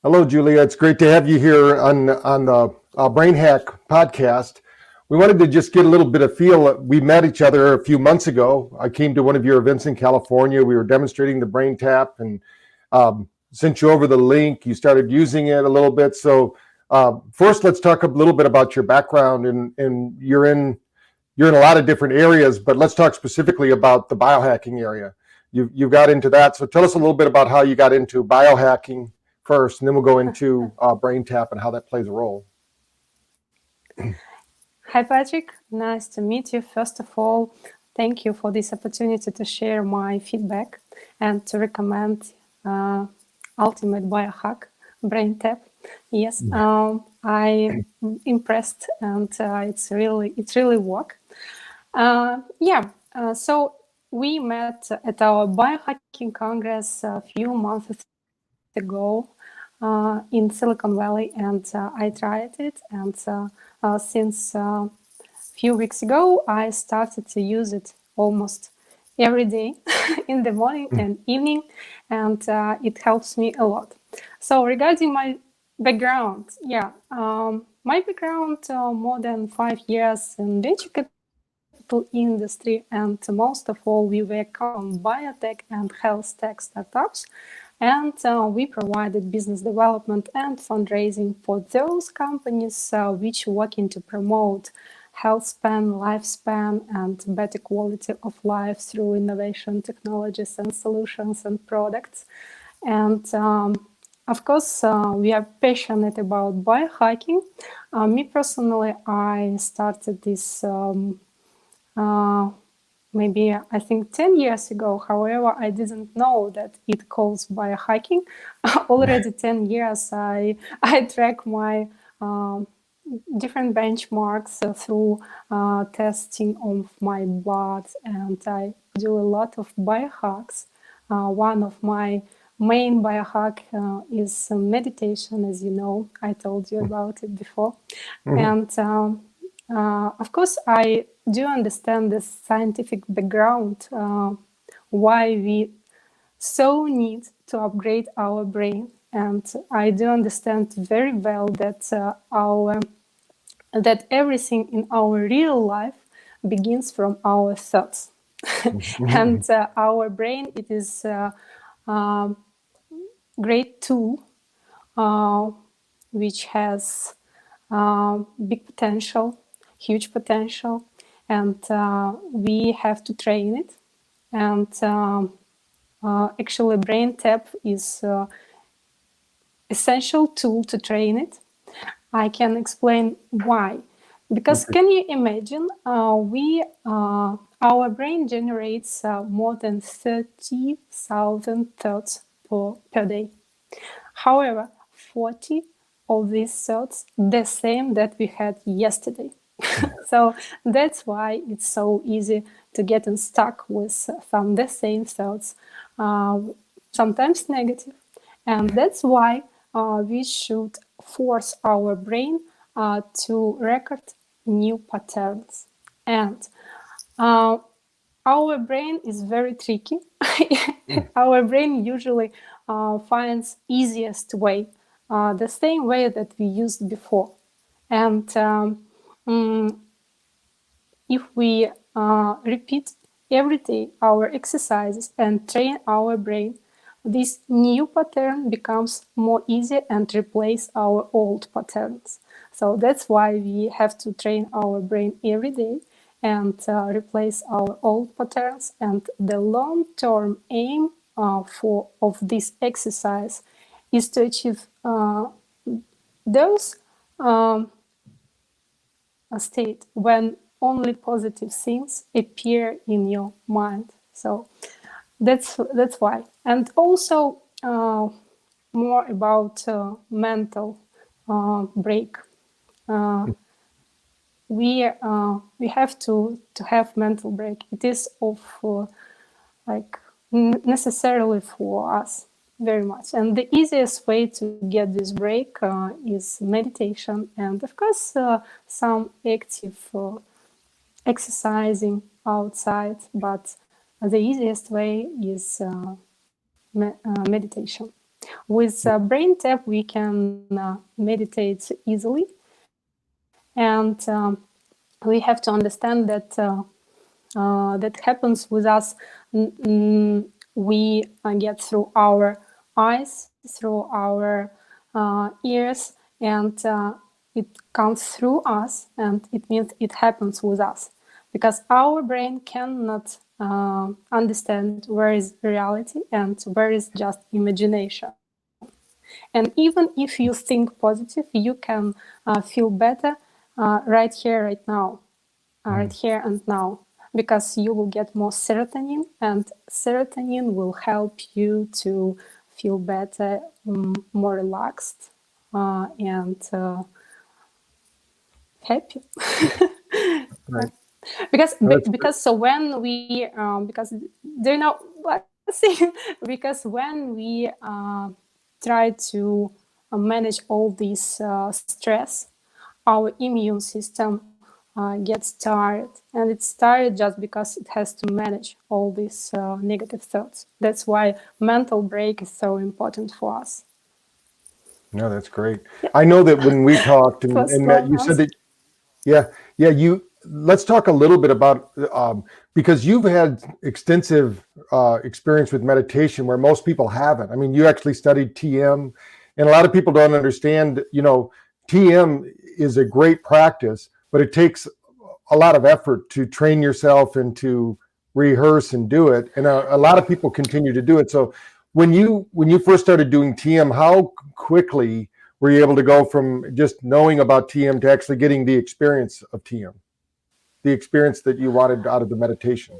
Hello, Julia. It's great to have you here on the Brain Hack podcast. We wanted to just get a little bit of feel. We met each other a few months ago. I came to one of your events in California. We were demonstrating the Brain Tap and sent you over the link. You started using it a little bit. So first, let's talk a little bit about your background. And you're in a lot of different areas, but let's talk specifically about the biohacking area. You got into that. So tell us a little bit about how you got into biohacking first, and then we'll go into brain tap and how that plays a role. Hi, Patrick. Nice to meet you. First of all, thank you for this opportunity to share my feedback and to recommend Ultimate Biohack Brain Tap. Yes, I'm impressed, and it's really work. So we met at our biohacking congress a few months ago in Silicon Valley, and I tried it. And since a few weeks ago, I started to use it almost every day in the morning and evening, and it helps me a lot. So regarding my background, my background more than 5 years in venture capital industry, and most of all, we work on biotech and health tech startups. And we provided business development and fundraising for those companies which working to promote health span, lifespan, and better quality of life through innovation, technologies, and solutions and products. And of course, we are passionate about biohacking. Me personally, I started this maybe I think 10 years ago. However, I didn't know that it calls biohacking. Already 10 years, I track my different benchmarks through testing of my blood, and I do a lot of biohacks. One of my main biohack is meditation, as you know. I told you about it before. And of course, I do understand the scientific background, why we so need to upgrade our brain. And I do understand very well that that everything in our real life begins from our thoughts. And our brain, it is a great tool which has big potential, huge potential, and we have to train it. And actually, brain tap is essential tool to train it. I can explain why. Because can you imagine, our brain generates more than 30,000 thoughts per day. However, 40 of these thoughts the same that we had yesterday. So that's why it's so easy to get stuck with some the same thoughts, sometimes negative. And that's why we should force our brain to record new patterns. And our brain is very tricky. Our brain usually finds easiest way, the same way that we used before. And if we repeat every day our exercises and train our brain, this new pattern becomes more easy and replace our old patterns. So that's why we have to train our brain every day and replace our old patterns. And the long-term aim of this exercise is to achieve those state when only positive things appear in your mind. So that's why. And also more about mental break. We have to have mental break. It is of like necessarily for us very much. And the easiest way to get this break is meditation, and of course some active exercising outside. But the easiest way is meditation. With Brain Tap, we can meditate easily, and we have to understand that that happens with us. We get through our eyes, through our ears, and it comes through us, and it means it happens with us, because our brain cannot understand where is reality and where is just imagination. And even if you think positive, you can feel better right here, right now, right here and now, because you will get more serotonin, and serotonin will help you to feel better, more relaxed, and happy. Right. because That's because so when we because do you know what because when we try to manage all this stress, our immune system gets tired, and it's tired just because it has to manage all these negative thoughts. That's why mental break is so important for us. No, that's great. I know that when we talked It was and met, long you said answer. that, yeah, let's talk a little bit about, because you've had extensive experience with meditation where most people haven't. I mean, you actually studied TM, and a lot of people don't understand, TM is a great practice, but it takes a lot of effort to train yourself and to rehearse and do it. And a lot of people continue to do it. So when you first started doing TM, how quickly were you able to go from just knowing about TM to actually getting the experience of TM, the experience that you wanted out of the meditation?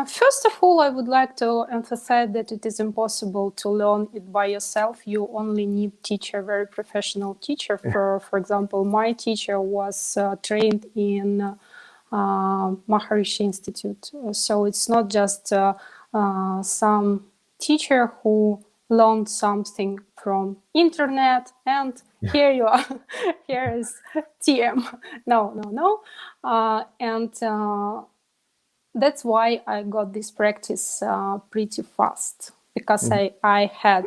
First of all, I would like to emphasize that it is impossible to learn it by yourself. You only need teacher, very professional teacher. For example, my teacher was trained in Maharishi Institute. So it's not just some teacher who learned something from internet and here you are, here is TM. No. And that's why I got this practice pretty fast, because I had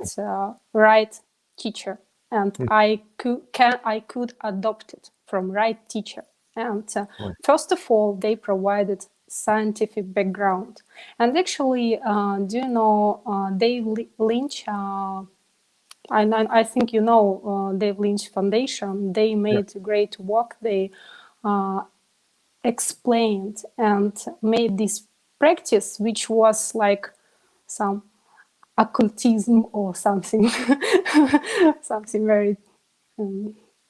right teacher, and I could adopt it from right teacher. And first of all, they provided scientific background. And actually, do you know Dave Lynch? I think you know Dave Lynch Foundation. They Yeah. made great work. They explained and made this practice, which was like some occultism or something, something very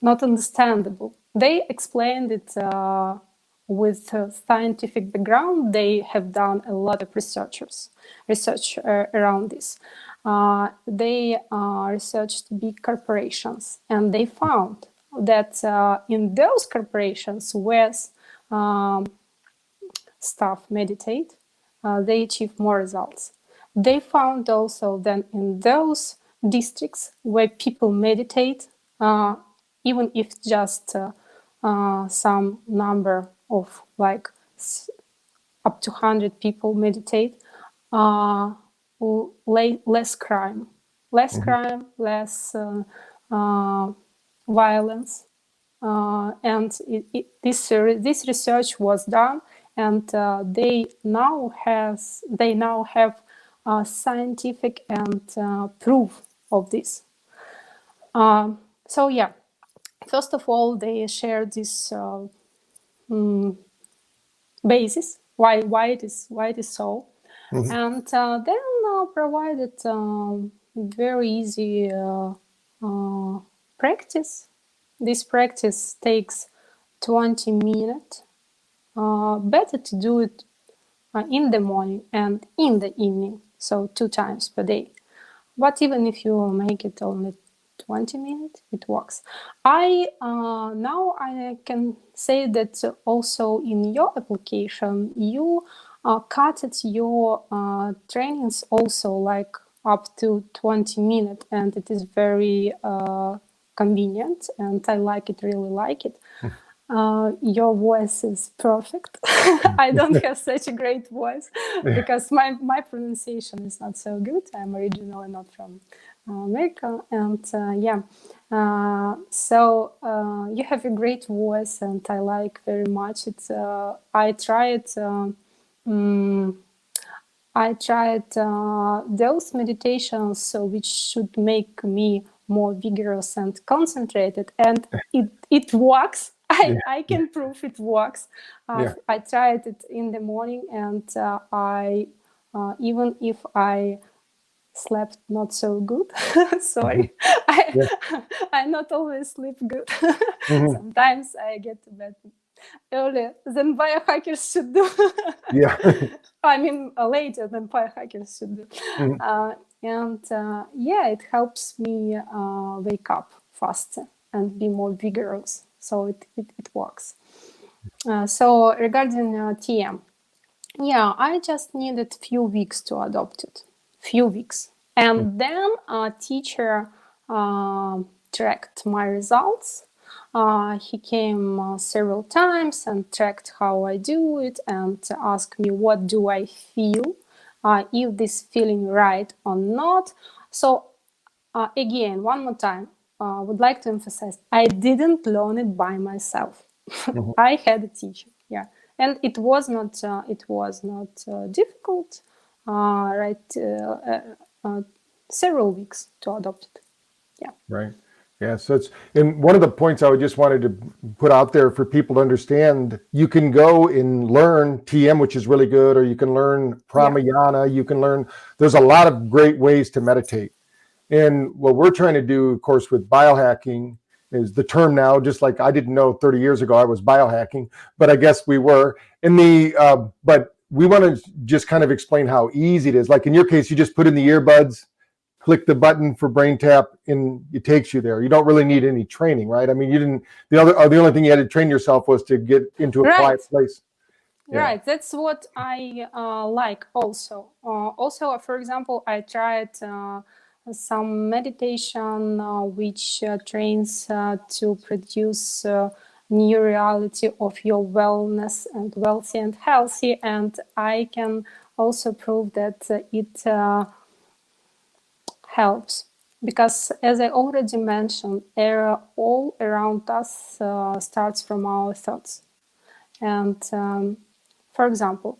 not understandable. They explained it with scientific background. They have done a lot of research around this. They researched big corporations, and they found that in those corporations where staff meditate, they achieve more results. They found also that in those districts where people meditate, even if just some number of like up to 100 people meditate, less crime, less violence. And this research was done, and they now have scientific and proof of this. So yeah, first of all, they shared this basis why it is so, and then provided very easy practice. This practice takes 20 minutes. Better to do it in the morning and in the evening, so 2 times per day. But even if you make it only 20 minutes, it works. Now I can say that also in your application, you cut your trainings also like up to 20 minutes, and it is very convenient, and I really like it. Your voice is perfect. I don't have such a great voice because my pronunciation is not so good. I'm originally not from America, and so you have a great voice, and I like very much it. I tried. I tried those meditations which should make me more vigorous and concentrated, and it works. Yeah. I can prove it works. Yeah. I tried it in the morning, and I even if I slept not so good, sorry, Yeah. I not always sleep good. Mhm. Sometimes I get to bed earlier than biohackers should do. Yeah. I mean, later than biohackers should do. Mhm. And yeah, it helps me wake up faster and be more vigorous. So it works. So regarding TM, yeah, I just needed few weeks to adopt it. Few weeks. And then a teacher tracked my results. He came several times and tracked how I do it and asked me what do I feel, if this feeling right or not. So again, one more time, would like to emphasize, I didn't learn it by myself. Mhm. I had a teacher, yeah, and it was not difficult. Several weeks to adopt it. Yeah. Right. Yeah. So it's, and one of the points I would just wanted to put out there for people to understand, you can go and learn TM, which is really good, or you can learn pranayama, you can learn, there's a lot of great ways to meditate. And what we're trying to do, of course, with biohacking is the term now, just like I didn't know 30 years ago I was biohacking, but I guess we were. But we want to just kind of explain how easy it is. Like in your case, you just put in the earbuds, click the button for brain tap, and it takes you there. You don't really need any training, right? I mean, you didn't, the only thing you had to train yourself was to get into a quiet place. Yeah. Right, that's what I like also. Also, for example, I tried some meditation which trains to produce new reality of your wellness and wealthy and healthy, and I can also prove that it helps because, as I already mentioned, all around us starts from our thoughts. And for example,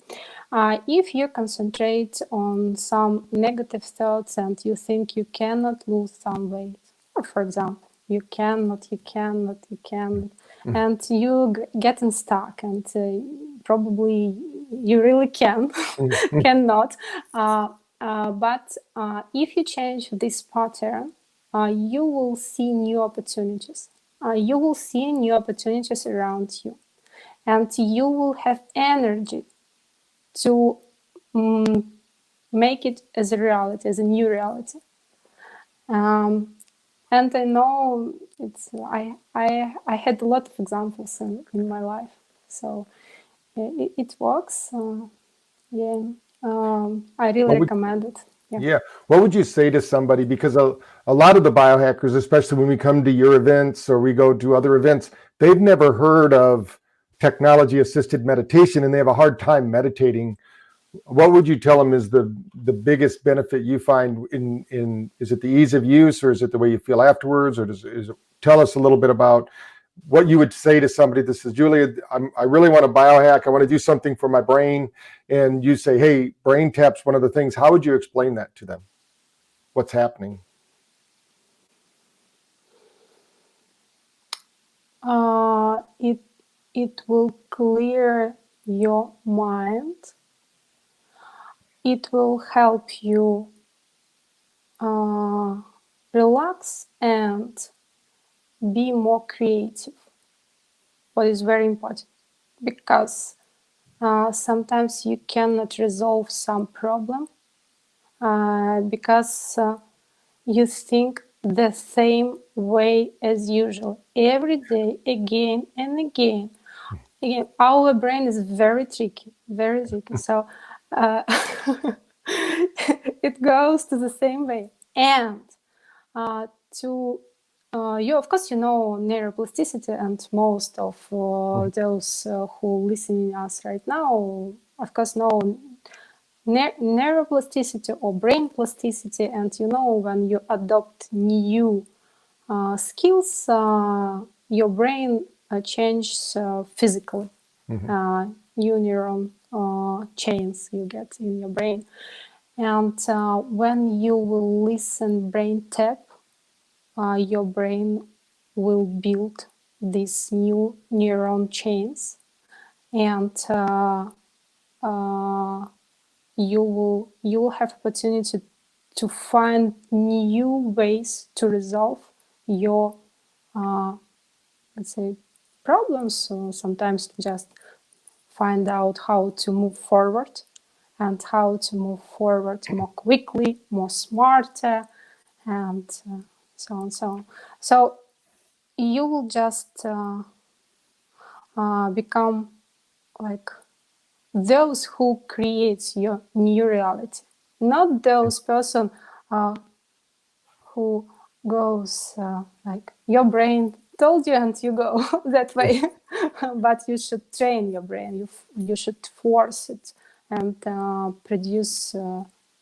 if you concentrate on some negative thoughts and you think you cannot lose some weight, or for example, you cannot, and you getting stuck, and probably you really cannot. But if you change this pattern, you will see new opportunities. You will see new opportunities around you, and you will have energy to make it as a reality, as a new reality. And I know I had a lot of examples in my life, so it works. Yeah, I really recommend it. Yeah. What would you say to somebody? Because a lot of the biohackers, especially when we come to your events or we go to other events, they've never heard of technology assisted meditation and they have a hard time meditating. What would you tell them is the biggest benefit you find in is it the ease of use, or is it the way you feel afterwards, or tell us a little bit about what you would say to somebody that says, Julia, I really want to biohack. I want to do something for my brain. And you say, hey, brain tap's one of the things. How would you explain that to them? What's happening? It will clear your mind. It will help you relax and be more creative. What is very important, because sometimes you cannot resolve some problem because you think the same way as usual every day, again and again. Again, our brain is very tricky, very tricky. So it goes to the same way. And to you, of course, you know neuroplasticity, and most of those who listening us right now, of course, know neuroplasticity or brain plasticity. And when you adopt new skills, your brain changes physically. New neuron chains you get in your brain. And when you will listen brain tap, your brain will build these new neuron chains, and you will have opportunity to find new ways to resolve your let's say problems. So sometimes just find out how to move forward, and how to move forward more quickly, more smarter, and so on, so on. So you will just become like those who creates your new reality, not those person who goes like your brain told you and you go that way. But you should train your brain, you should force it, and produce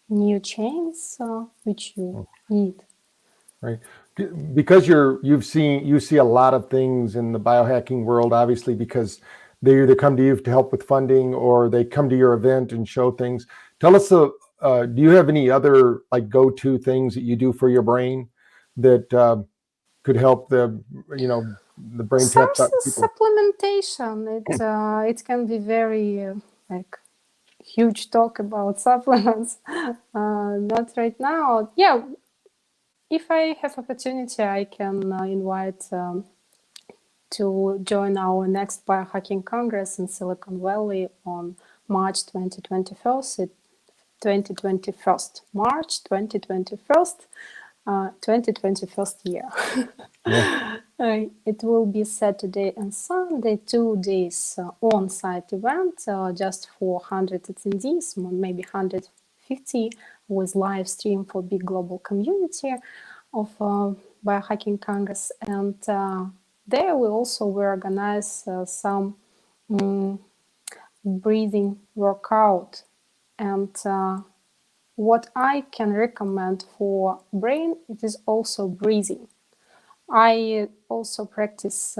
new chains which you need. Right. Because you see a lot of things in the biohacking world, obviously, because they either come to you to help with funding or they come to your event and show things. Tell us, do you have any other like go-to things that you do for your brain that could help the brain Some taps out people? supplementation, it can be very like huge talk about supplements. Not right now. Yeah, if I have opportunity, I can invite to join our next biohacking congress in Silicon Valley on March 2021. 2021, March 2021, 2021 year. Yeah. It will be Saturday and Sunday, 2 days on-site event, just for 100 attendees, maybe 150, with live stream for big global community of biohacking congress. And there we also will organize some breathing workout. And what I can recommend for brain, it is also breathing. I also practice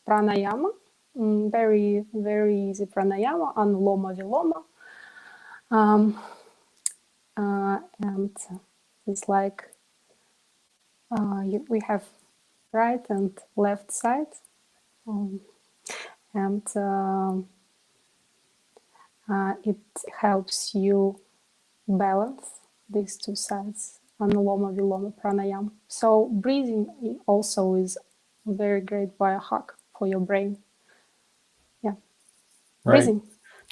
pranayama, very, very easy pranayama, anuloma viloma. And it's like we have right and left side. And it helps you balance these two sides, anuloma viloma pranayama. So breathing also is a very great biohack for your brain. Yeah, Right. breathing.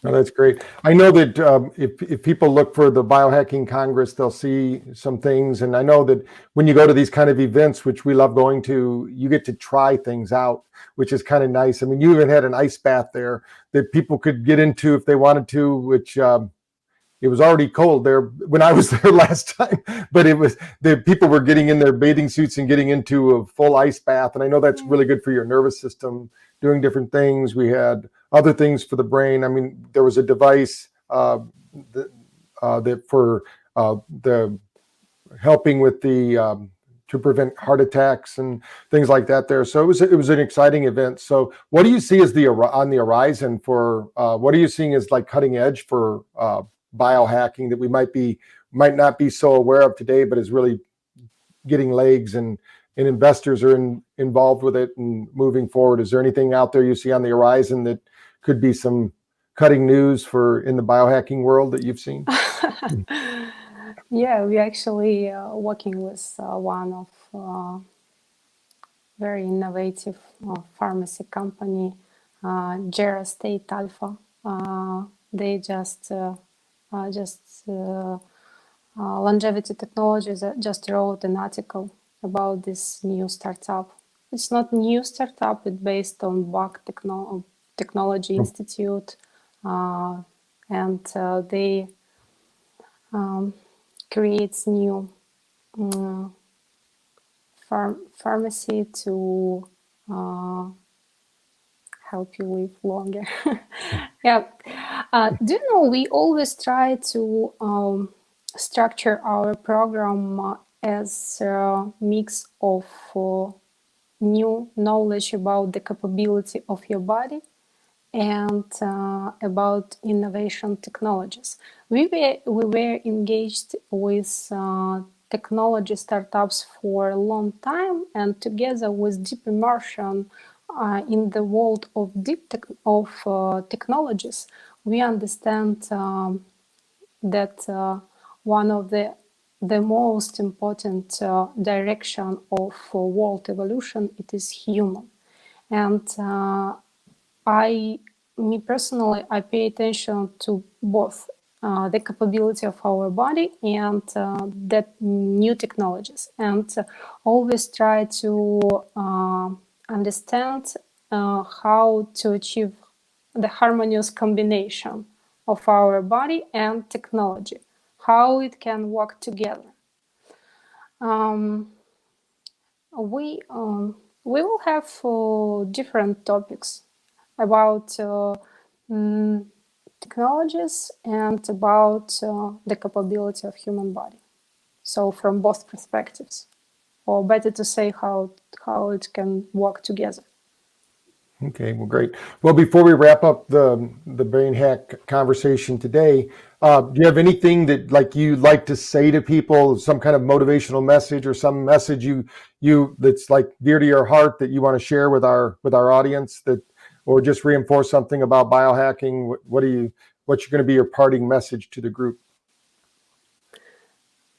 No, that's great. I know that if people look for the Biohacking Congress, they'll see some things. And I know that when you go to these kind of events, which we love going to, you get to try things out, which is kind of nice. I mean, you even had an ice bath there that people could get into if they wanted to, which it was already cold there when I was there last time, but it was the people were getting in their bathing suits and getting into a full ice bath. And I know that's really good for your nervous system, doing different things. We had other things for the brain. I mean, there was a device that for the helping with the to prevent heart attacks and things like that there. So it was an exciting event. So what do you see as on the horizon for what are you seeing as like cutting edge for biohacking that we might not be so aware of today, but is really getting legs and investors are involved with it and moving forward? Is there anything out there you see on the horizon that could be some cutting news for in the biohacking world that you've seen? Yeah, we're actually working with one of very innovative pharmacy company, Gera State Alpha. They just Longevity Technologies just wrote an article about this new startup. It's not new startup, it's based on Bach Technology Institute, and they creates new pharmacy to help you live longer. Yeah, Do you know, we always try to structure our program as a mix of new knowledge about the capability of your body and about innovation technologies. We were engaged with technology startups for a long time, and together with deep immersion in the world of technologies, we understand that one of the most important direction of world evolution, it is human. And me personally, I pay attention to both the capability of our body and that new technologies, and always try to understand how to achieve the harmonious combination of our body and technology, how it can work together. Um, we will have different topics about technologies and about the capability of human body. So from both perspectives, or better to say how it can work together. Okay, well, great. Well, before we wrap up the brain hack conversation today, do you have anything that you'd like to say to people, some kind of motivational message or some message you that's like dear to your heart that you want to share with our audience, that, or just reinforce something about biohacking? What's going to be your parting message to the group?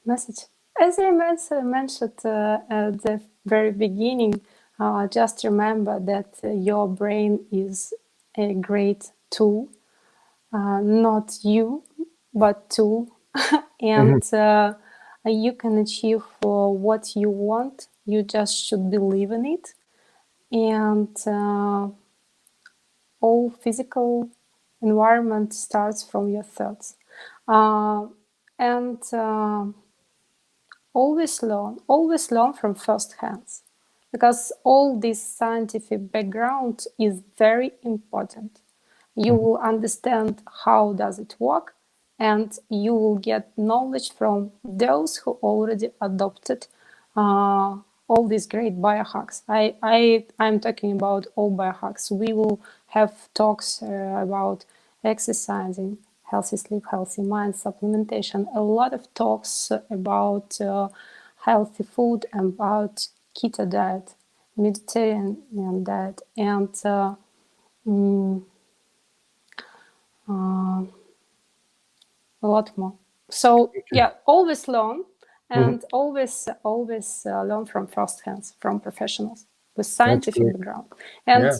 Message. As I mentioned at the very beginning, just remember that your brain is a great tool, not you, but tool, and you can achieve what you want. You just should believe in it, and all physical environment starts from your thoughts. And always learn from first hands, because all this scientific background is very important. You will understand how does it work, and you will get knowledge from those who already adopted all these great biohacks. I'm talking about all biohacks. We will have talks about exercising, healthy sleep, healthy mind, supplementation, a lot of talks about healthy food, about keto diet, Mediterranean diet, and a lot more. So yeah, always learn, and always learn from first hands, from professionals with scientific background. And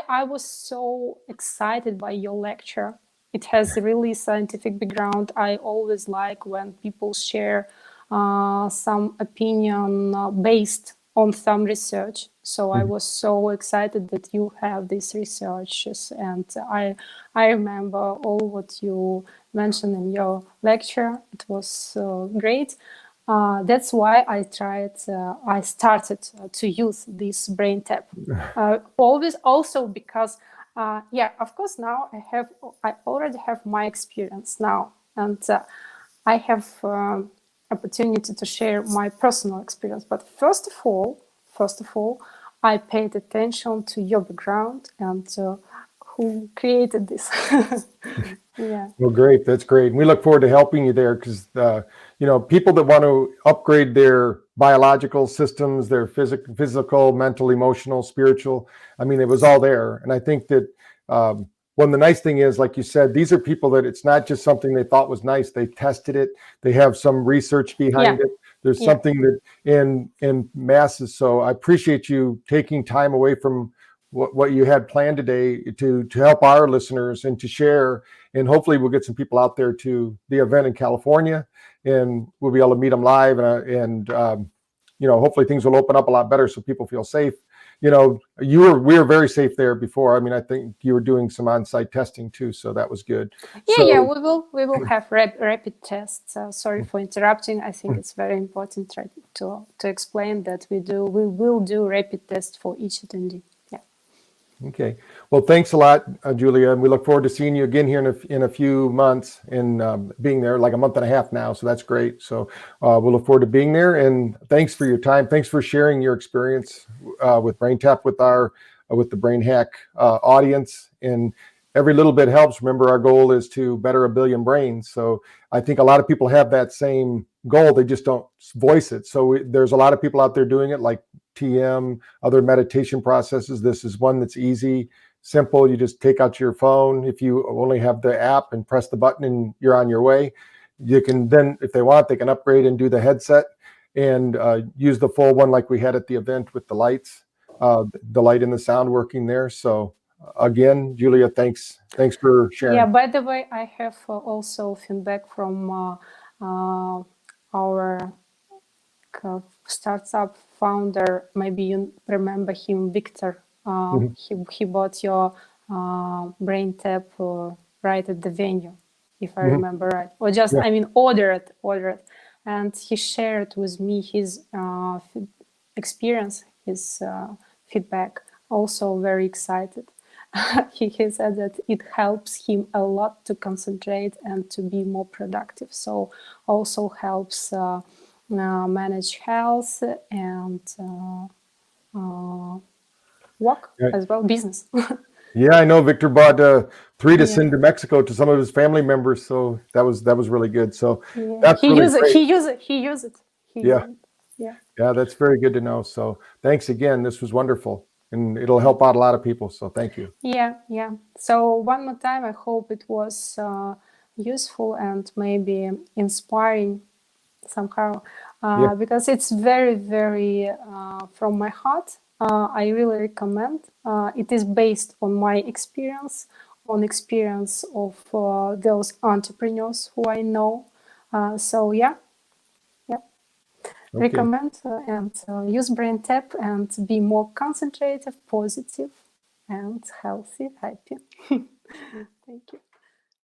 I was so excited by your lecture. It has really scientific background. I always like when people share some opinion based on some research. So I was so excited that you have these researches, and I remember all what you mentioned in your lecture. It was great. That's why I started to use this brain tap. Always also because, of course, now I already have my experience now, and I have opportunity to share my personal experience. But first of all, I paid attention to your background and who created this. Yeah. Well, great. That's great. And we look forward to helping you there, because, people that want to upgrade their biological systems, their physical, mental, emotional, spiritual, I mean, it was all there. And I think that the nice thing is, like you said, these are people that it's not just something they thought was nice. They tested it. They have some research behind it. There's something that in masses. So I appreciate you taking time away from what you had planned today to help our listeners and to share. And hopefully we'll get some people out there to the event in California, and we'll be able to meet them live, and hopefully things will open up a lot better so people feel safe. We were very safe there before. I mean, I think you were doing some on-site testing too, so that was good. We will have rapid tests. Sorry for interrupting. I think it's very important to explain that we will do rapid tests for each attendee. Okay. Well, thanks a lot, Julia, and we look forward to seeing you again here in a few months and being there, like a month and a half now. So that's great. So we'll look forward to being there. And thanks for your time. Thanks for sharing your experience with BrainTap with the Brain Hack audience. And every little bit helps. Remember, our goal is to better 1 billion brains. So I think a lot of people have that same goal. They just don't voice it. So there's a lot of people out there doing it, like TM, other meditation processes. This is one that's easy, simple. You just take out your phone. If you only have the app and press the button and you're on your way, you can then, if they want, they can upgrade and do the headset and use the full one like we had at the event with the lights, the light and the sound working there. So again, Julia, thanks for sharing. Yeah, by the way, I have also feedback from our startup founder. Maybe you remember him, Victor. He bought your BrainTap right at the venue, if I remember right, or just I mean ordered, and he shared with me his experience, his feedback. Also very excited. He said that it helps him a lot to concentrate and to be more productive. So also helps manage health and work as well, business. Yeah, I know Victor bought 3 to send to Mexico to some of his family members. So that was really good. So that's he really use it. great. He use it. Yeah. Yeah, that's very good to know. So thanks again. This was wonderful, and it'll help out a lot of people. So thank you. Yeah. So one more time, I hope it was useful and maybe inspiring somehow, because it's very, very from my heart. I really recommend. It is based on my experience, on experience of those entrepreneurs who I know. So yeah. Okay. Recommend and use BrainTap and be more concentrated, positive, and healthy, happy. Thank you.